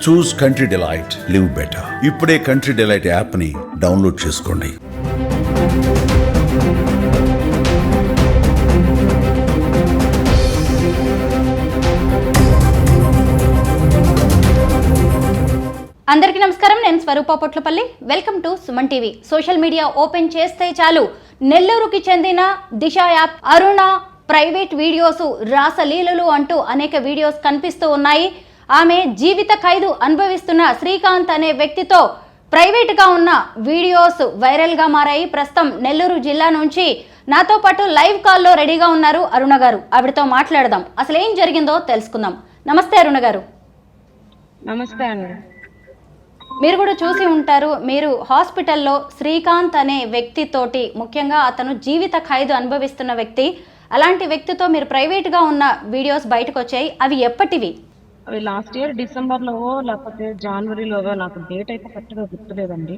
చూస్ Country Delight, live better. ఇప్పుడే Country Delight app ని download చేసుకోండి. అందరికీ నమస్కారం. నేను Swaroopa Potlapalli. Welcome to Suman TV. Social media open చేస్తే చాలు నెల్లూరుకి చెందిన Disha app Aruna private videos, రాసలీలలు అంటూ అనేక వీడియోస్ కనిపిస్తూ ఉన్నాయి. ఆమె జీవిత ఖైదు అనుభవిస్తున్న శ్రీకాంత్ అనే వ్యక్తితో ప్రైవేట్గా ఉన్న వీడియోస్ వైరల్గా మారాయి. ప్రస్తుతం నెల్లూరు జిల్లా నుంచి నాతో పాటు లైవ్ కాల్లో రెడీగా ఉన్నారు అరుణ గారు. ఆవిడతో మాట్లాడదాం, అసలు ఏం జరిగిందో తెలుసుకుందాం. నమస్తే అరుణ గారు. నమస్తే అండి. మీరు కూడా చూసి ఉంటారు, మీరు హాస్పిటల్లో శ్రీకాంత్ అనే వ్యక్తితోటి, ముఖ్యంగా అతను జీవిత ఖైదు అనుభవిస్తున్న వ్యక్తి, అలాంటి వ్యక్తితో మీరు ప్రైవేట్గా ఉన్న వీడియోస్ బయటకు వచ్చాయి. అవి ఎప్పటివి? అవి లాస్ట్ ఇయర్ డిసెంబర్లో లేకపోతే జనవరిలోగా, నాకు డేట్ అయితే కరెక్ట్గా గుర్తులేదండి.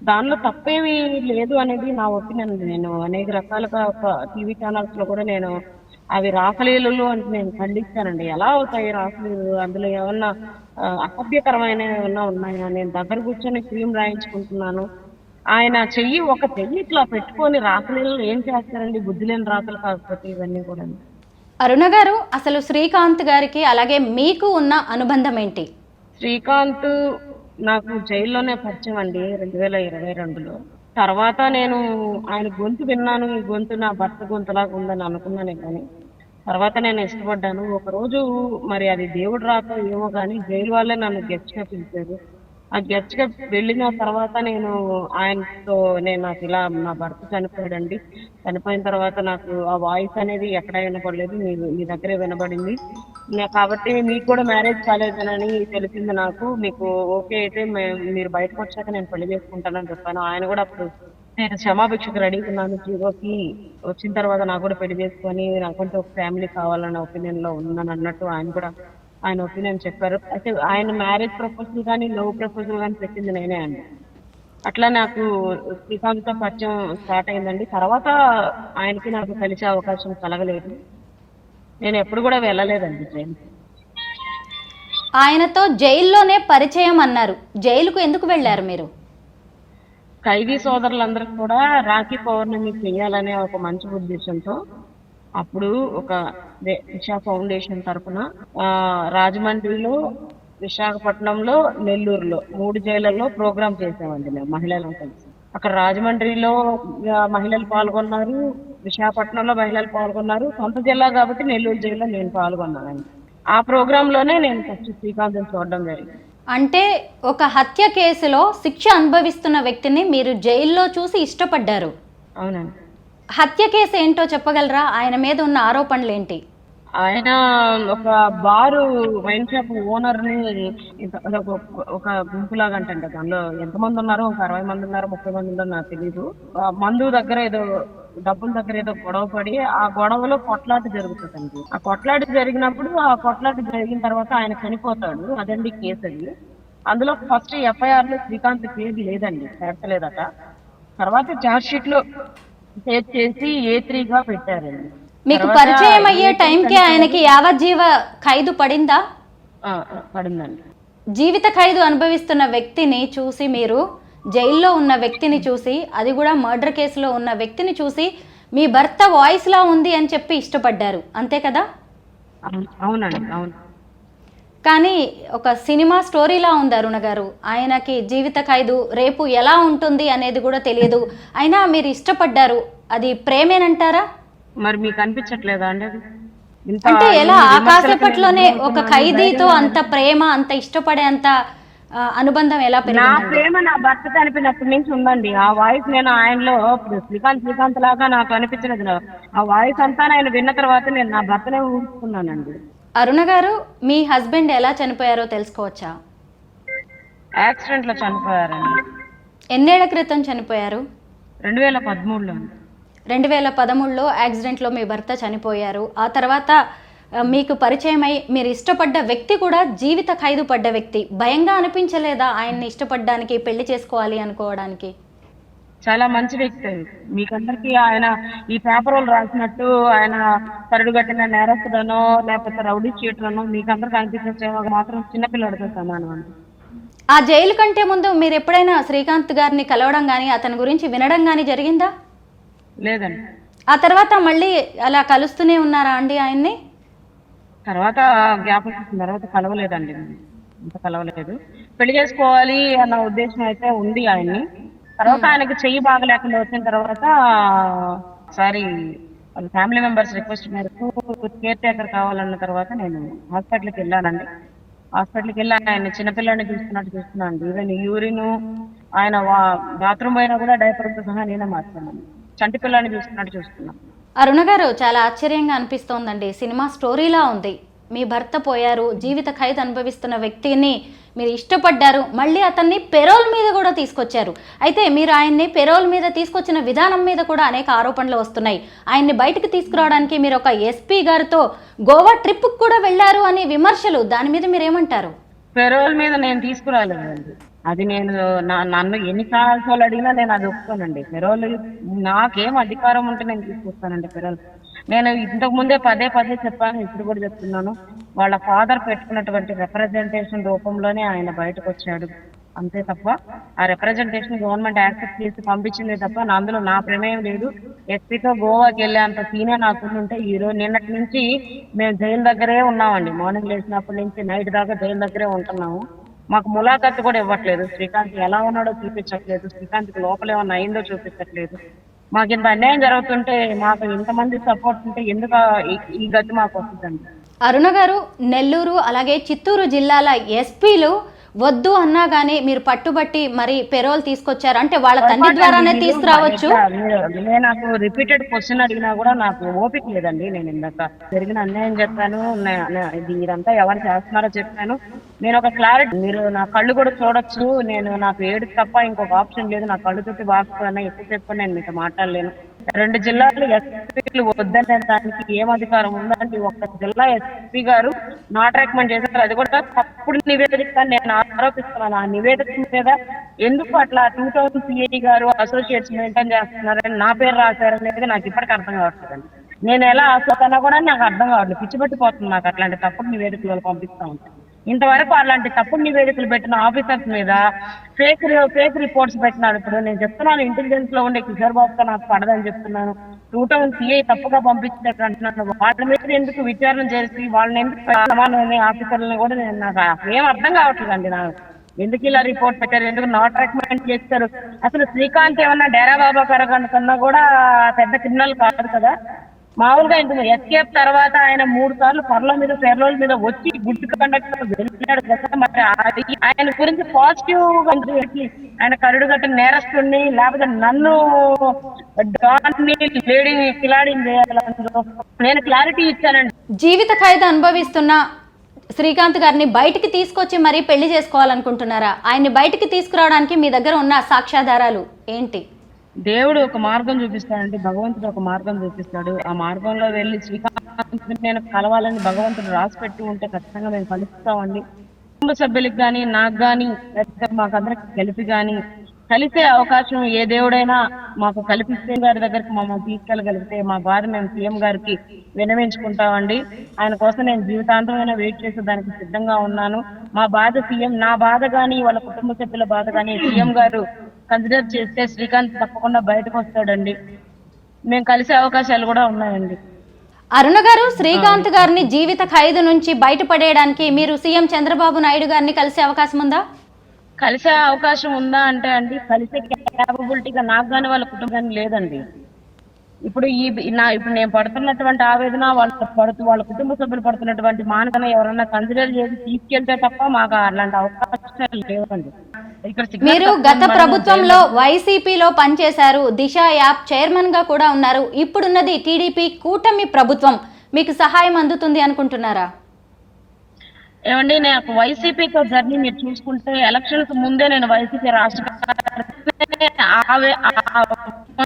దానిలో తప్పేమీ లేదు అనేది నా ఒపీనియన్. నేను అనేక రకాలుగా టీవీ ఛానల్స్లో కూడా నేను అవి రాసలీలలు అంటే నేను ఖండిస్తానండి. ఎలా అవుతాయి రాసలీలలు? అందులో ఏమన్నా అసభ్యకరమైన ఏమన్నా ఉన్నాయా? నేను దగ్గర కూర్చొని క్రీమ్ రాయించుకుంటున్నాను. ఆయన ఒక చెయ్యి ఇట్లా పెట్టుకొని రాసలీలలు ఏం చేస్తారండి? బుద్ధి లేని రాతలు కాకపోతే ఇవన్నీ కూడా. అరుణ గారు, అసలు శ్రీకాంత్ గారికి అలాగే మీకు ఉన్న అనుబంధం ఏంటి? శ్రీకాంత్ నాకు జైల్లోనే పరిచయం అండి, 2022లో. తర్వాత నేను ఆయన గొంతు విన్నాను. ఈ గొంతు నా భర్త గొంతులాగా ఉందని అనుకున్నానే కానీ తర్వాత నేను ఇష్టపడ్డాను. ఒకరోజు మరి అది దేవుడు రాక ఏమో కానీ జైలు వాళ్ళే నన్ను గెస్ట్గా పిలిచారు. ఆ గెస్ట్గా వెళ్ళిన తర్వాత నేను ఆయనతో నాకు ఇలా నా భర్త చనిపోయాడండి. చనిపోయిన తర్వాత నాకు ఆ వాయిస్ అనేది ఎక్కడ వినపడలేదు, మీ దగ్గరే వినబడింది. కాబట్టి మీకు కూడా మ్యారేజ్ కాలేదనని తెలిసింది నాకు. మీకు ఓకే అయితే మీరు బయటకు వచ్చాక నేను పెళ్లి చేసుకుంటానని చెప్పాను. ఆయన కూడా అప్పుడు నేను క్షమాభిక్షకు రెడీగా ఉన్నాను, జీరోకి వచ్చిన తర్వాత నాకు కూడా పెళ్లి చేసుకొని నాకంటే ఒక ఫ్యామిలీ కావాలన్న ఒపీనియన్లో ఉన్నాను అన్నట్టు ఆయన ఒపీనియన్ చెప్పారు. అయితే ఆయన మ్యారేజ్ ప్రపోజల్ కానీ లవ్ ప్రపోజల్ కానీ పెట్టింది నేనే అండి. అట్లా నాకు శ్రీకాంత్తో పరిచయం స్టార్ట్ అయిందండి. తర్వాత ఆయనకి నాకు కలిసే అవకాశం కలగలేదు. నేను ఎప్పుడు కూడా వెళ్ళలేదండి జైలు. ఆయనతో జైల్లోనే పరిచయం అన్నారు, జైలుకు ఎందుకు వెళ్ళారు మీరు? ఖైదీ సోదరులందరికీ కూడా రాఖీ పౌర్ణమి చేయాలనే ఒక మంచి ఉద్దేశంతో అప్పుడు ఒక దిశ ఫౌండేషన్ తరఫున రాజమండ్రిలో, విశాఖపట్నంలో, నెల్లూరులో 3 జైళ్ళల్లో ప్రోగ్రామ్ చేసామండి మేము మహిళలు కలిసి. అక్కడ రాజమండ్రిలో మహిళలు పాల్గొన్నారు, విశాఖపట్నంలో మహిళలు పాల్గొన్నారు. సొంత జిల్లా కాబట్టి నెల్లూరు జైల్లో నేను పాల్గొన్నానండి. ఆ ప్రోగ్రాంలోనే నేను ఫస్ట్ శ్రీకాంత్ని చూడడం జరిగింది. అంటే ఒక హత్య కేసులో శిక్ష అనుభవిస్తున్న వ్యక్తిని మీరు జైల్లో చూసి ఇష్టపడ్డారు. అవునండి. హత్య కేసు ఏంటో చెప్పగలరా? ఆయన మీద ఉన్న ఆరోపణలు ఏంటి? ఆయన ఒక బారు వైన్ షాప్ ఓనర్ని ఒక గుంపులాగా అంటే దానిలో ఎంతమంది ఉన్నారో, ఒక 60 మంది ఉన్నారో 30 మంది ఉన్నారో నాకు తెలీదు. మందు దగ్గర ఏదో డబ్బుల దగ్గర ఏదో గొడవ పడి ఆ గొడవలో కొట్లాట జరుగుతుందండి. ఆ కొట్లాట జరిగినప్పుడు ఆ కొట్లాట జరిగిన తర్వాత ఆయన చనిపోతాడు. అదండి కేసు అది. అందులో ఫస్ట్ ఎఫ్ఐఆర్ లో శ్రీకాంత్ పేరు లేదండి, చేర్చలేదట. తర్వాత ఛార్జ్ షీట్ లో సేవ్ చేసి A3గా పెట్టారండి. మీకు పరిచయం అయ్యే టైంకి ఆయనకి యావజ్జీవ ఖైదు పడిందా? పడిందండి. జీవిత ఖైదు అనుభవిస్తున్న వ్యక్తిని చూసి, మీరు జైల్లో ఉన్న వ్యక్తిని చూసి, అది కూడా మర్డర్ కేసులో ఉన్న వ్యక్తిని చూసి మీ భర్త వాయిస్ లా ఉంది అని చెప్పి ఇష్టపడ్డారు, అంతే కదా? అవునండి, అవును. కానీ ఒక సినిమా స్టోరీలా ఉంది అరుణ గారు. ఆయనకి జీవిత ఖైదు రేపు ఎలా ఉంటుంది అనేది కూడా తెలియదు, అయినా మీరు ఇష్టపడ్డారు. అది ప్రేమేనంటారా? మరి మీకు అనిపించట్లేదా అండి? అంటే ఎలా ఆకాశపట్లోనే ఒక ఖైదీతో అంత ప్రేమ, అంత ఇష్టపడే అంత అనుబంధం ఎలా పెరిగింది? నా ప్రేమ నా భర్త చనిపోయినప్పటి నుంచి ఉందండి. ఆ వాయిస్ నేను ఆయనలో ఇప్పుడు శ్రీకాంత్ లాగా నాకు అనిపించలేదు. ఆ వాయిస్ అంతా ఆయన విన్న తర్వాత నేను నా భర్తనే ఊహిస్తున్నానండి. అరుణ గారు, మీ హస్బెండ్ ఎలా చనిపోయారో తెలుసుకోవచ్చా? యాక్సిడెంట్ లో చనిపోయారండి. ఎన్నేళ్ల క్రితం చనిపోయారు? 2013లో. 2013లో యాక్సిడెంట్లో మీ భర్త చనిపోయారు. ఆ తర్వాత మీకు పరిచయమై మీరు ఇష్టపడ్డ వ్యక్తి కూడా జీవిత ఖైదు పడ్డ వ్యక్తి. భయంగా అనిపించలేదా ఆయన్ని ఇష్టపడడానికి, పెళ్లి చేసుకోవాలి అనుకోవడానికి? చాలా మంచి వ్యక్తి. మీకందరికీ ఆయన ఈ పేపర్ వాళ్ళు రాసినట్టు ఆయన కరడుగట్టిన నేరస్తుడనో లేకపోతే రౌడీ షీటరనో మీకందరికి అనిపించేమో మాత్రం చిన్నపిల్లడితో సమానం అండి. ఆ జైలు కంటే ముందు మీరు ఎప్పుడైనా శ్రీకాంత్ గారిని కలవడం కానీ అతని గురించి వినడం కానీ జరిగిందా? లేదండి. ఆ తర్వాత మళ్ళీ అలా కలుస్తూనే ఉన్నారా అండి ఆయన్ని? తర్వాత జ్ఞాపకం చేసిన తర్వాత కలవలేదండి. ఇంత కలవలేదు. పెళ్లి చేసుకోవాలి అన్న ఉద్దేశం అయితే ఉంది ఆయన్ని. తర్వాత ఆయనకి చెయ్యి బాగలేకుండా వచ్చిన తర్వాత ఒకసారి వాళ్ళ ఫ్యామిలీ మెంబర్స్ రిక్వెస్ట్ మేరకు కేర్ టేకర్ కావాలన్న తర్వాత నేను హాస్పిటల్కి వెళ్ళానండి. హాస్పిటల్కి వెళ్ళి ఆయన చిన్నపిల్లని చూస్తున్నట్టు చూస్తున్నాను. ఈవెన్ యూరిన్ ఆయన బాత్రూమ్ అయినా కూడా డైపర్తో సహా నేనే మార్చాను. చంటి పిల్లని చూస్తున్నట్టు చూస్తున్నాను. అరుణ గారు, చాలా ఆశ్చర్యంగా అనిపిస్తోందండి. సినిమా స్టోరీలా ఉంది. మీ భర్త పోయారు, జీవిత ఖైదు అనుభవిస్తున్న వ్యక్తిని మీరు ఇష్టపడ్డారు, మళ్ళీ అతన్ని పెరోల్ మీద కూడా తీసుకొచ్చారు. అయితే మీరు ఆయన్ని పెరోల్ మీద తీసుకొచ్చిన విధానం మీద కూడా అనేక ఆరోపణలు వస్తున్నాయి. ఆయన్ని బయటకు తీసుకురావడానికి మీరు ఒక ఎస్పీ గారితో గోవా ట్రిప్కి కూడా వెళ్ళారు అనే విమర్శలు, దాని మీద మీరేమంటారు? పెరోల్ మీద నేను తీసుకురాలేదండి. అది నేను నన్ను ఎన్ని సార్లు అడిగినా నేను అది ఒప్పుకోనండి. పెరోల్ నాకేం అధికారం ఉంటే నేను తీసుకొస్తానండి పెరోల్. నేను ఇంతకు ముందే పదే పదే చెప్పాను, ఇప్పుడు కూడా చెప్తున్నాను. వాళ్ళ ఫాదర్ పెట్టుకున్నటువంటి రిప్రజెంటేషన్ రూపంలోనే ఆయన బయటకు వచ్చాడు, అంతే తప్ప ఆ రిప్రజెంటేషన్ గవర్నమెంట్ యాక్సెప్ట్ చేసి పంపించింది తప్ప అందులో నా ప్రమేయం లేదు. ఎస్పీతో గోవాకి వెళ్ళేంత సీనే నాకు ఉంటే ఈరోజు నిన్నటి నుంచి మేము జైలు దగ్గరే ఉన్నామండి. మార్నింగ్ లేచినప్పటి నుంచి నైట్ దాకా జైలు దగ్గరే ఉంటున్నాము. మాకు ములాఖత్తు కూడా ఇవ్వట్లేదు. శ్రీకాంత్ ఎలా ఉన్నాడో చూపించట్లేదు. శ్రీకాంత్కి లోపల ఏమన్నా అయిందో చూపించట్లేదు. మాకు ఇంత అన్యాయం జరుగుతుంటే, మాకు ఇంతమంది సపోర్ట్ ఉంటే ఎందుకు ఈ గతి మాకు వస్తుందండి? అరుణ గారు, నెల్లూరు అలాగే చిత్తూరు జిల్లాల ఎస్పీలు వద్దు అన్నా గానీ మీరు పట్టుబట్టి మరి పెరోల్ తీసుకొచ్చారు. అంటే వాళ్ళ తండ్రి ద్వారానే తీసుకురావచ్చు. నాకు రిపీటెడ్ క్వశ్చన్ అడిగినా కూడా నాకు ఓపిక లేదండి. నేను ఇందాక జరిగిన అన్యాయం చెప్పాను, ఇదంతా ఎవరు చేస్తున్నారో చెప్పాను. నేను ఒక క్లారిటీ, మీరు నా కళ్ళు కూడా చూడొచ్చు. నాకు ఏడు తప్ప ఇంకొక ఆప్షన్ లేదు. నా కళ్ళు తోటి బాగున్నా ఎక్కువ చెప్పని నేను మీతో మాట్లాడలేను. 2 జిల్లాలు ఎస్పీలు వద్దనే దానికి ఏం అధికారం ఉందండి? ఒక్క జిల్లా ఎస్పీ గారు నాట్ రికమెండ్ చేశారు, అది కూడా తప్పుడు నివేదిక నేను ఆరోపిస్తున్నాను. ఆ నివేదిక మీద ఎందుకు అట్లా 2000 సిఐ గారు అసోసియేట్స్ మెయింటైన్ చేస్తున్నారని నా పేరు రాశారనేది నాకు ఇప్పటికీ అర్థం కావట్లేదండి. నేను ఎలా అసలు కూడా నాకు అర్థం కావట్లేదు. పిచ్చిపెట్టిపోతుంది నాకు అట్లాంటి తప్పుడు నివేదికలు పంపిస్తా ఉంటాను. ఇంతవరకు అలాంటి తప్పుడు నివేదికలు పెట్టిన ఆఫీసర్స్ మీద ఫేక్ రిపోర్ట్స్ పెట్టినాడు. ఇప్పుడు నేను చెప్తున్నాను, ఇంటెలిజెన్స్ లో ఉండే కిషోర్ బాబుతో నాకు పడదని చెప్తున్నాను. 2000 సిఐ తప్పుగా పంపించినట్టు అంటున్నాను. వాళ్ళ మీద ఎందుకు విచారణ చేసి వాళ్ళని ఎందుకు సమానమైన ఆఫీసర్లను కూడా నాకు ఏం అర్థం కావట్లేదండి. నాకు ఎందుకు ఇలా రిపోర్ట్ పెట్టారు, ఎందుకు నాట్ రికమెండ్ చేస్తారు? అసలు శ్రీకాంత్ ఏమన్నా డేరా బాబా కరగంట కన్నా కూడా పెద్ద క్రిమినల్ కాదు కదా. మామూలుగా ఇంత ఎస్కేప్ తర్వాత ఆయన 3 సార్లు పెర్లోల్ మీద వచ్చి గుడ్ కండక్ట్ వెళ్ళాడు కదా. మరి ఆయన గురించి పాజిటివ్ ఆయన కరుడుగట్టిన నేరస్తుడిని, లేకపోతే నన్ను లేడీని కిలాడిని చేయాలి. నేను క్లారిటీ ఇచ్చానండి. జీవిత ఖైదు అనుభవిస్తున్న శ్రీకాంత్ గారిని బయటికి తీసుకొచ్చి మరీ పెళ్లి చేసుకోవాలనుకుంటున్నారా? ఆయన్ని బయటికి తీసుకురావడానికి మీ దగ్గర ఉన్న సాక్ష్యాధారాలు ఏంటి? దేవుడు ఒక మార్గం చూపిస్తాడండి, భగవంతుడు ఒక మార్గం చూపిస్తాడు. ఆ మార్గంలో వెళ్ళి శ్రీకాంత్ నేను కలవాలని భగవంతుడు రాసి పెట్టి ఉంటే ఖచ్చితంగా మేము కలుస్తామండి. కుటుంబ సభ్యులకి కానీ, నాకు కానీ, మాకందరికి కలిపి కానీ కలిసే అవకాశం ఏ దేవుడైనా మాకు కల్పిస్తే గారి దగ్గరికి మమ్మల్ని తీసుకెళ్ళగలిగితే మా బాధ మేము సీఎం గారికి విన్నవించుకుంటామండి. ఆయన కోసం నేను జీవితాంతమైనా వెయిట్ చేసే దానికి సిద్ధంగా ఉన్నాను. మా బాధ సీఎం, నా బాధ కానీ వాళ్ళ కుటుంబ సభ్యుల బాధ కానీ సీఎం గారు కన్సిడర్ చేస్తే శ్రీకాంత్ తప్పకుండా బయటకు వస్తాడండి. మేము కలిసే అవకాశాలు కూడా ఉన్నాయండి. అరుణ గారు, శ్రీకాంత్ గారిని జీవిత ఖైదు నుంచి బయటపడేయడానికి మీరు సీఎం చంద్రబాబు నాయుడు గారిని కలిసే అవకాశం ఉందా? కలిసే అవకాశం ఉందా అంటే అండి, కలిసే క్యాపబిలిటీగా నాకు కానీ వాళ్ళ కుటుంబానికి లేదండి. ఇప్పుడు ఇప్పుడు నేను పడుతున్నటువంటి ఆవేదన వాళ్ళ కుటుంబ సభ్యులు పడుతున్నటువంటి మానకన ఎవరన్నా కన్సిడర్ చేసి తీసుకెళ్తే తప్ప మాకు అలాంటి అవకాశాలు లేవండి. మీరు గత ప్రభుత్వంలో వైసీపీలో పనిచేశారు, దిశ యాప్ చైర్మన్ గా కూడా ఉన్నారు. ఇప్పుడున్నది టీడీపీ కూటమి ప్రభుత్వం, మీకు సహాయం అందుతుంది అనుకుంటున్నారా? ఏమండి, నాకు వైసీపీతో జర్నీ మీరు చూసుకుంటే ఎలక్షన్స్ ముందే నేను వైసీపీ రాష్ట్ర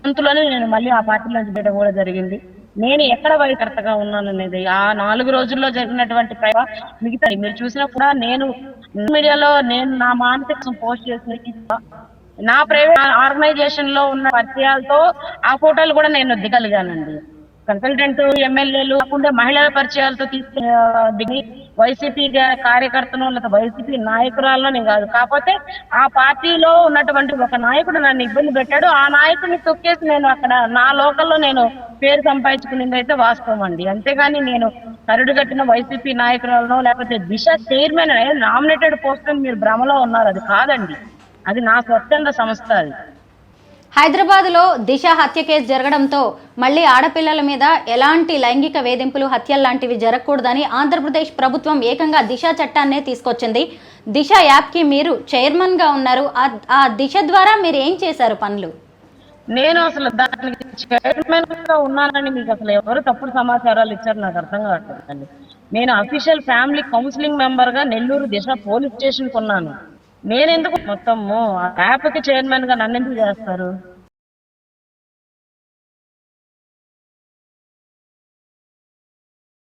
మంత్లోనే నేను మళ్ళీ ఆ పార్టీ నుంచి చేయడం కూడా జరిగింది. నేను ఎక్కడ వైకర్తగా ఉన్నాను అనేది ఆ 4 రోజుల్లో జరిగినటువంటి మిగతా మీరు చూసినా కూడా నేను మీడియాలో నేను నా మానసిక పోస్ట్ చేసిన నా ప్రైవేట్ ఆర్గనైజేషన్ లో ఉన్న పరిచయాలతో ఆ ఫోటోలు కూడా నేను దిగలిగానండి. కన్సల్టెంట్ ఎమ్మెల్యేలు కాకుండా మహిళల పరిచయాలతో దిగి వైసీపీ కార్యకర్తను లేదా వైసీపీ నాయకురాలను నేను కాదు. కాకపోతే ఆ పార్టీలో ఉన్నటువంటి ఒక నాయకుడు నన్ను ఇబ్బంది పెట్టాడు. ఆ నాయకుడిని తొక్కేసి నేను అక్కడ నా లోకల్లో నేను పేరు సంపాదించుకునేది అయితే వాస్తవం అండి. అంతేగాని నేను కరుడు కట్టిన వైసీపీ నాయకురాలను లేకపోతే దిశ చైర్మన్ నామినేటెడ్ పోస్ట్ అని మీరు భ్రమలో ఉన్నారు. అది కాదండి, అది నా స్వచ్ఛంద సంస్థ. అది హైదరాబాద్లో దిశ హత్య కేసు జరగడంతో మళ్ళీ ఆడపిల్లల మీద ఎలాంటి లైంగిక వేధింపులు హత్యలు లాంటివి జరగకూడదని ఆంధ్రప్రదేశ్ ప్రభుత్వం ఏకంగా దిశ చట్టాన్నే తీసుకొచ్చింది. దిశ యాప్కి మీరు చైర్మన్గా ఉన్నారు. ఆ దిశ ద్వారా మీరు ఏం చేశారు పనులు? నేను అసలు దానికి చైర్మన్ గా ఉన్నానని మీకు అసలు ఎవరు తప్పుడు సమాచారాలు ఇచ్చారు నాకు అర్థం కావట్లేదండి. నేను అఫీషియల్ ఫ్యామిలీ కౌన్సిలింగ్ మెంబర్ గా నెల్లూరు దిశ పోలీస్ స్టేషన్ కు ఉన్నాను. నేనెందుకు మొత్తము ఆ యాప్ కి చైర్మన్ గా నన్ను ఎందుకు చేస్తారు?